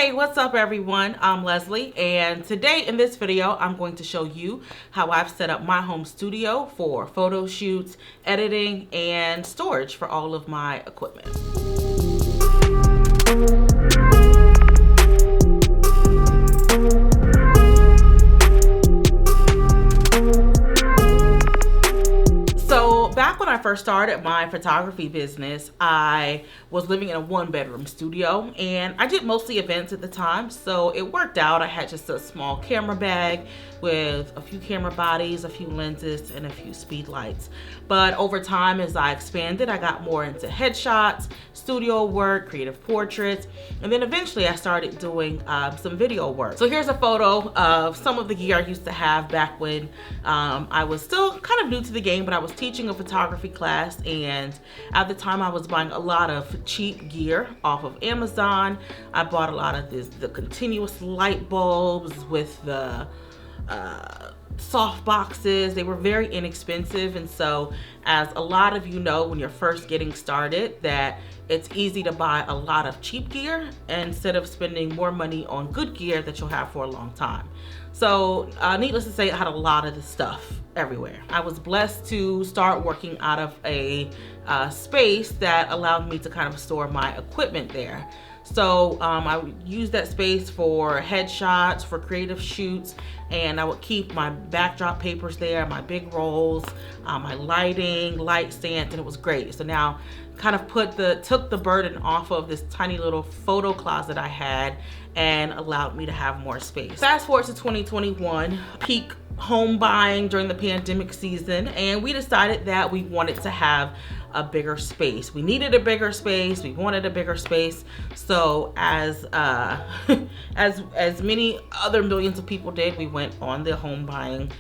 Hey, what's up everyone? I'm Leslie, and today in this video I'm going to show you how I've set up my home studio for photo shoots, editing, and storage for all of my equipment. Back when I first started my photography business, I was living in a one-bedroom studio, and I did mostly events at the time, so it worked out. I had just a small camera bag with a few camera bodies, a few lenses, and a few speed lights. But over time, as I expanded, I got more into headshots, studio work, creative portraits, and then eventually I started doing some video work. So here's a photo of some of the gear I used to have back when I was still kind of new to the game, but I was teaching a photography class, and at the time I was buying a lot of cheap gear off of Amazon. I bought a lot of the continuous light bulbs with the soft boxes. They were very inexpensive, and so as a lot of you know, when you're first getting started, that it's easy to buy a lot of cheap gear instead of spending more money on good gear that you'll have for a long time. So needless to say, I had a lot of this stuff everywhere. I was blessed to start working out of a space that allowed me to kind of store my equipment there. So I would use that space for headshots, for creative shoots, and I would keep my backdrop papers there, my big rolls, my lighting, light stands, and it was great. So now kind of took the burden off of this tiny little photo closet I had and allowed me to have more space. Fast forward to 2021, peak home buying during the pandemic season, and we decided that we wanted to have a bigger space. We needed a bigger space. We wanted a bigger space. So as many other millions of people did, we went on the home buying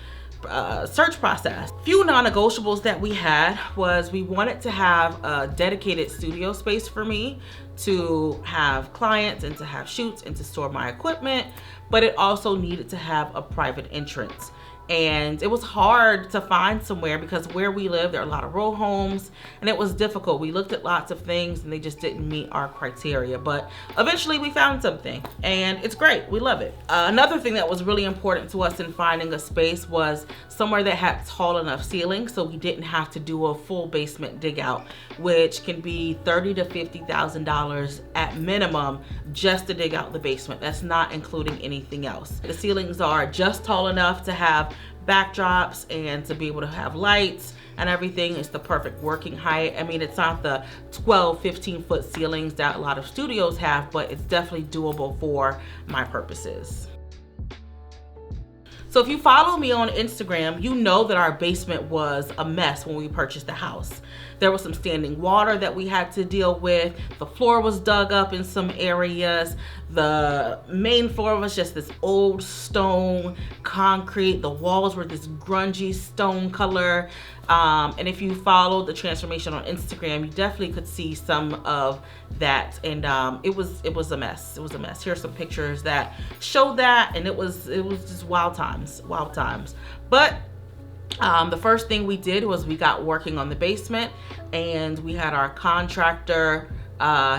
search process. Few non-negotiables that we had was we wanted to have a dedicated studio space for me to have clients and to have shoots and to store my equipment, but it also needed to have a private entrance. And it was hard to find somewhere because where we live, there are a lot of row homes, and it was difficult. We looked at lots of things and they just didn't meet our criteria, but eventually we found something and it's great. We love it. Another thing that was really important to us in finding a space was somewhere that had tall enough ceilings so we didn't have to do a full basement dig out, which can be $30,000 to $50,000 at minimum just to dig out the basement. That's not including anything else. The ceilings are just tall enough to have backdrops and to be able to have lights and everything. Is the perfect working height. I mean, it's not the 12-15 foot ceilings that a lot of studios have, but it's definitely doable for my purposes. So if you follow me on Instagram, you know that our basement was a mess when we purchased the house. There was some standing water that we had to deal with. The floor was dug up in some areas. The main floor was just this old stone concrete. The walls were this grungy stone color. And if you followed the transformation on Instagram, you definitely could see some of that. And it was a mess. It was a mess. Here's some pictures that show that, and it was just wild times. But the first thing we did was we got working on the basement, and we had our contractor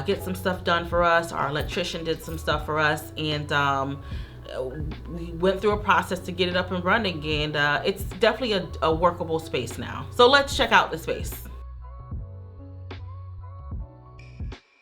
get some stuff done for us. Our electrician did some stuff for us, and we went through a process to get it up and running, and it's definitely a workable space now. So let's check out the space.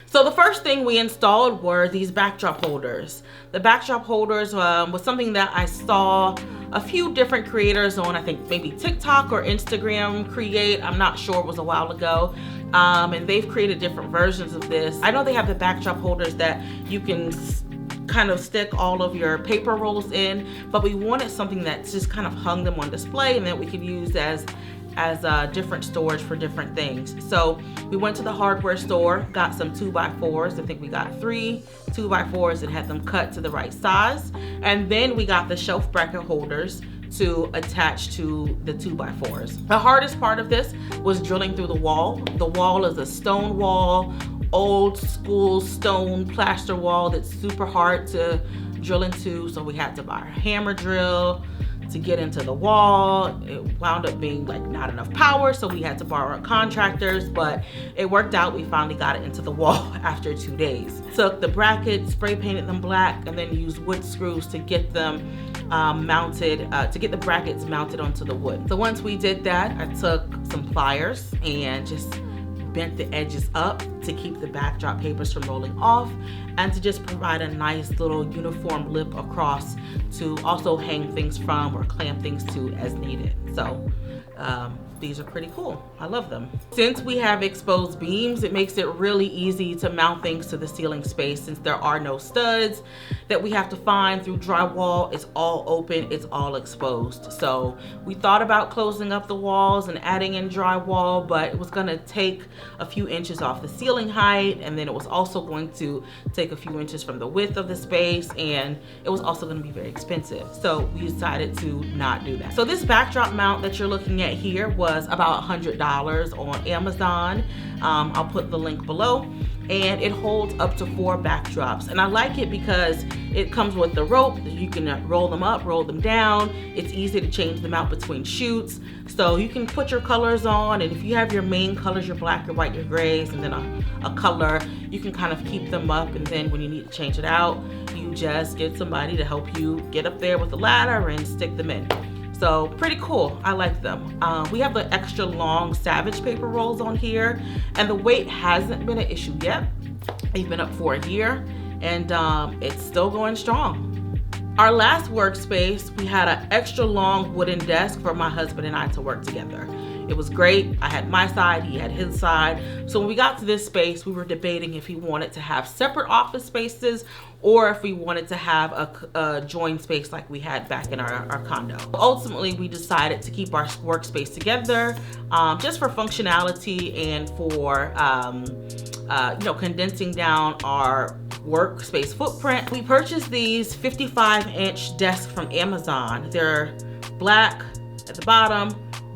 So the first thing we installed were these backdrop holders. The backdrop holders was something that I saw a few different creators on, I think maybe TikTok or Instagram create. I'm not sure, it was a while ago. And they've created different versions of this. I know they have the backdrop holders that you can kind of stick all of your paper rolls in, but we wanted something that just kind of hung them on display and that we could use as different storage for different things. So we went to the hardware store, got some 2x4s. I think we got 3 2x4s and had them cut to the right size. And then we got the shelf bracket holders to attach to the 2x4s. The hardest part of this was drilling through the wall. The wall is a stone wall, old school stone plaster wall that's super hard to drill into. So we had to buy a hammer drill to get into the wall. It wound up being like not enough power, so we had to borrow our contractors, but it worked out. We finally got it into the wall after 2 days. Took the brackets, spray painted them black, and then used wood screws to get them mounted, to get the brackets mounted onto the wood. So once we did that, I took some pliers and just bent the edges up to keep the backdrop papers from rolling off, and to just provide a nice little uniform lip across to also hang things from or clamp things to as needed. So these are pretty cool. I love them. Since we have exposed beams, it makes it really easy to mount things to the ceiling space, since there are no studs that we have to find through drywall. It's all open, it's all exposed. So we thought about closing up the walls and adding in drywall, but it was gonna take a few inches off the ceiling height, and then it was also going to take a few inches from the width of the space, and it was also gonna be very expensive. So we decided to not do that. So this backdrop mount that you're looking at here was about $100 on Amazon. I'll put the link below, and it holds up to 4 backdrops. And I like it because it comes with the rope. You can roll them up, roll them down. It's easy to change them out between shoots. So you can put your colors on, and if you have your main colors, your black, your white, your grays, and then a color, you can kind of keep them up, and then when you need to change it out, you just get somebody to help you get up there with the ladder and stick them in. So pretty cool, I like them. We have the extra long Savage paper rolls on here, and the weight hasn't been an issue yet. They've been up for a year, and it's still going strong. Our last workspace, we had an extra long wooden desk for my husband and I to work together. It was great. I had my side, he had his side. So when we got to this space, we were debating if he wanted to have separate office spaces or if we wanted to have a joined space like we had back in our condo. Ultimately, we decided to keep our workspace together just for functionality and for condensing down our workspace footprint. We purchased these 55-inch desks from Amazon. They're black at the bottom,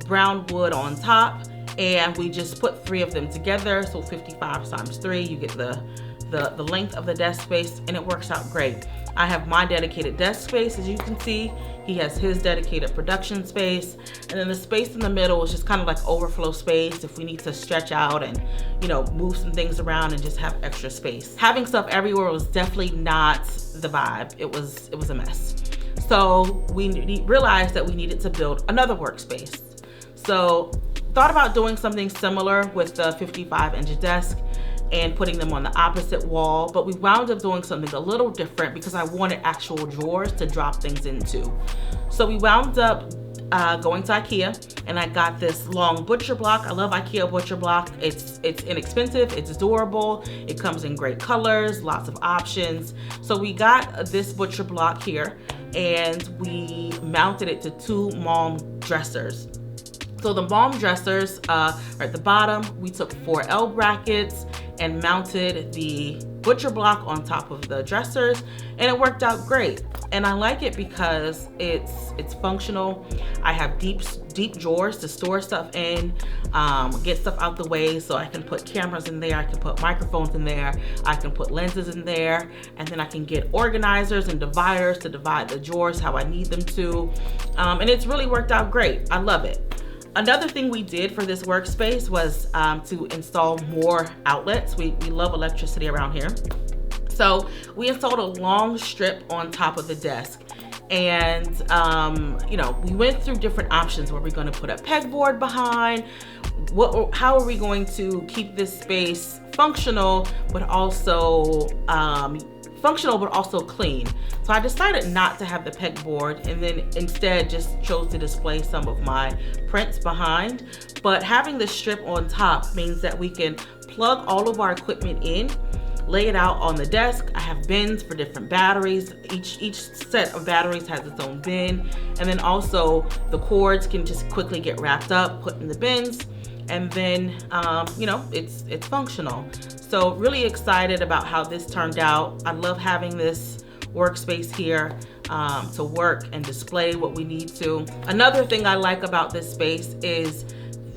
brown wood on top, and we just put 3 of them together. So 55 times 3, you get the length of the desk space, and it works out great. I have my dedicated desk space, as you can see. He has his dedicated production space, and then the space in the middle is just kind of like overflow space if we need to stretch out and move some things around and just have extra space. Having stuff everywhere was definitely not the vibe. It was a mess. So we realized that we needed to build another workspace. So thought about doing something similar with the 55-inch desk and putting them on the opposite wall, but we wound up doing something a little different because I wanted actual drawers to drop things into. So we wound up going to IKEA, and I got this long butcher block. I love IKEA butcher block. It's inexpensive, it's durable, it comes in great colors, lots of options. So we got this butcher block here, and we mounted it to 2 mom dressers. So the mom dressers are at the bottom. We took 4 L brackets and mounted the butcher block on top of the dressers, and it worked out great. And I like it because it's functional. I have deep drawers to store stuff in, get stuff out the way, so I can put cameras in there, I can put microphones in there, I can put lenses in there, and then I can get organizers and dividers to divide the drawers how I need them to. And it's really worked out great. I love it. Another thing we did for this workspace was to install more outlets. We love electricity around here. So we installed a long strip on top of the desk. And we went through different options. Were we going to put a pegboard behind? How are we going to keep this space functional, but also clean? So I decided not to have the pegboard, and then instead just chose to display some of my prints behind. But having the strip on top means that we can plug all of our equipment in, lay it out on the desk. I have bins for different batteries. Each set of batteries has its own bin. And then also the cords can just quickly get wrapped up, put in the bins, and then, it's functional. So really excited about how this turned out. I love having this workspace here to work and display what we need to. Another thing I like about this space is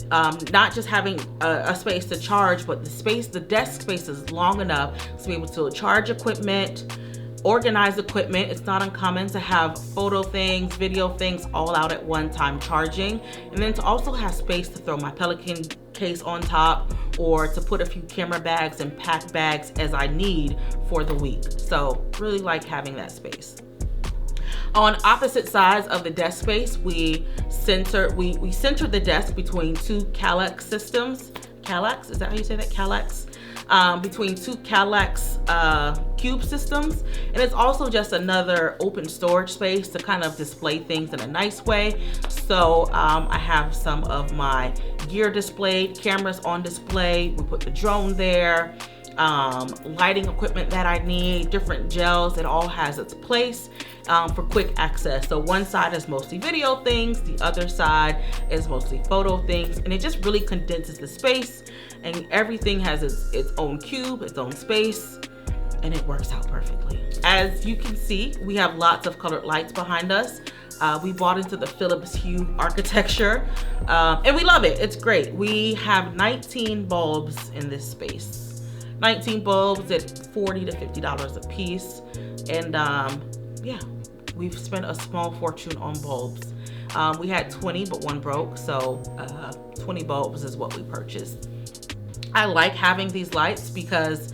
not just having a space to charge, but the desk space is long enough to be able to charge equipment, organized equipment. It's not uncommon to have photo things, video things all out at one time charging, and then to also have space to throw my Pelican case on top or to put a few camera bags and pack bags as I need for the week. So really like having that space. On opposite sides of the desk space, we centered the desk between two Kallax systems. Kallax, is that how you say that? Kallax? Between two Kallax cube systems, and it's also just another open storage space to kind of display things in a nice way. So I have some of my gear displayed, cameras on display. We put the drone there, lighting equipment that I need, different gels. It all has its place for quick access. So one side is mostly video things, the other side is mostly photo things, and it just really condenses the space, and everything has its own cube, its own space, and it works out perfectly. As you can see, we have lots of colored lights behind us. We bought into the Philips Hue architecture, and we love it. It's great. We have 19 bulbs in this space. 19 bulbs at $40 to $50 a piece, and yeah, we've spent a small fortune on bulbs. We had 20, but one broke, so 20 bulbs is what we purchased. I like having these lights because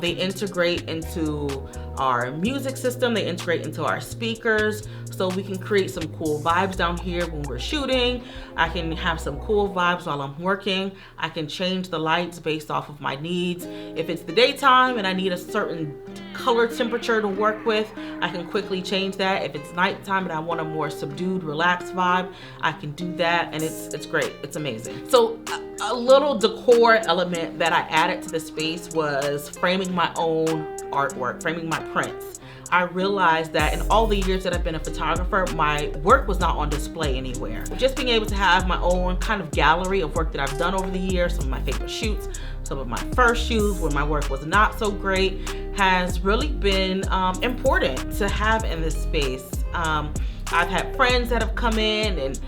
they integrate into our music system, they integrate into our speakers, so we can create some cool vibes down here when we're shooting. I can have some cool vibes while I'm working. I can change the lights based off of my needs. If it's the daytime and I need a certain color temperature to work with, I can quickly change that. If it's nighttime and I want a more subdued, relaxed vibe, I can do that, and it's great. It's amazing. So a little decor element that I added to the space was framing my own artwork, framing my prints. I realized that in all the years that I've been a photographer, my work was not on display anywhere. Just being able to have my own kind of gallery of work that I've done over the years, some of my favorite shoots, some of my first shoots where my work was not so great, has really been important to have in this space. I've had friends that have come in and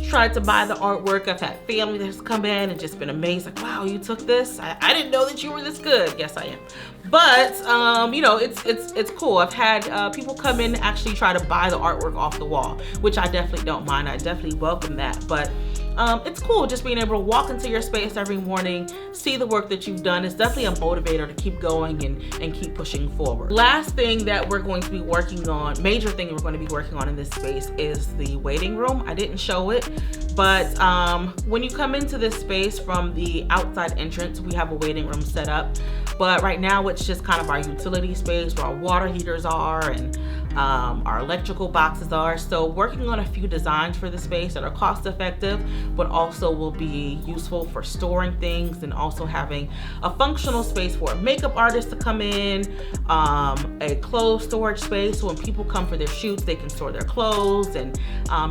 tried to buy the artwork. I've had family that's come in and just been amazed, like, wow, you took this? I didn't know that you were this good. Yes, I am. But you know, it's cool. I've had people come in and actually try to buy the artwork off the wall, which I definitely don't mind. I definitely welcome that. But it's cool just being able to walk into your space every morning, see the work that you've done. It's definitely a motivator to keep going and keep pushing forward. Last thing that we're going to be working on, major thing we're going to be working on in this space, is the waiting room. I didn't show it, but when you come into this space from the outside entrance, we have a waiting room set up. But right now it's just kind of our utility space where our water heaters are and our electrical boxes are. So working on a few designs for the space that are cost effective, but also will be useful for storing things, and also having a functional space for a makeup artist to come in, a clothes storage space so when people come for their shoots, they can store their clothes, and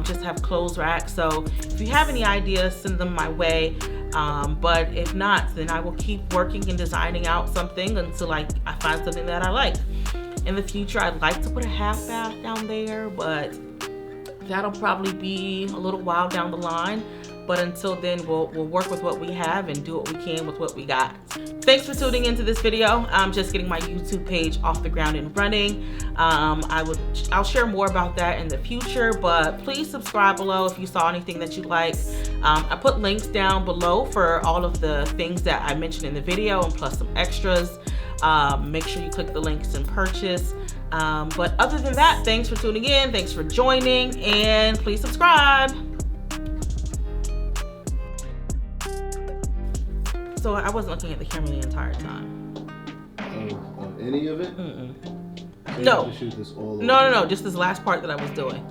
just have clothes racks. So if you have any ideas, send them my way. But if not, then I will keep working and designing out something until I find something that I like. In the future, I'd like to put a half bath down there, but that'll probably be a little while down the line. But until then, we'll work with what we have and do what we can with what we got. Thanks for tuning into this video. I'm just getting my YouTube page off the ground and running. I'll share more about that in the future, but please subscribe below if you saw anything that you like. I put links down below for all of the things that I mentioned in the video, and plus some extras. Make sure you click the links and purchase. But other than that, thanks for tuning in, thanks for joining, and please subscribe. So I wasn't looking at the camera the entire time. On any of it? Mm-mm. So No. You have to shoot this all over. No, just this last part that I was doing.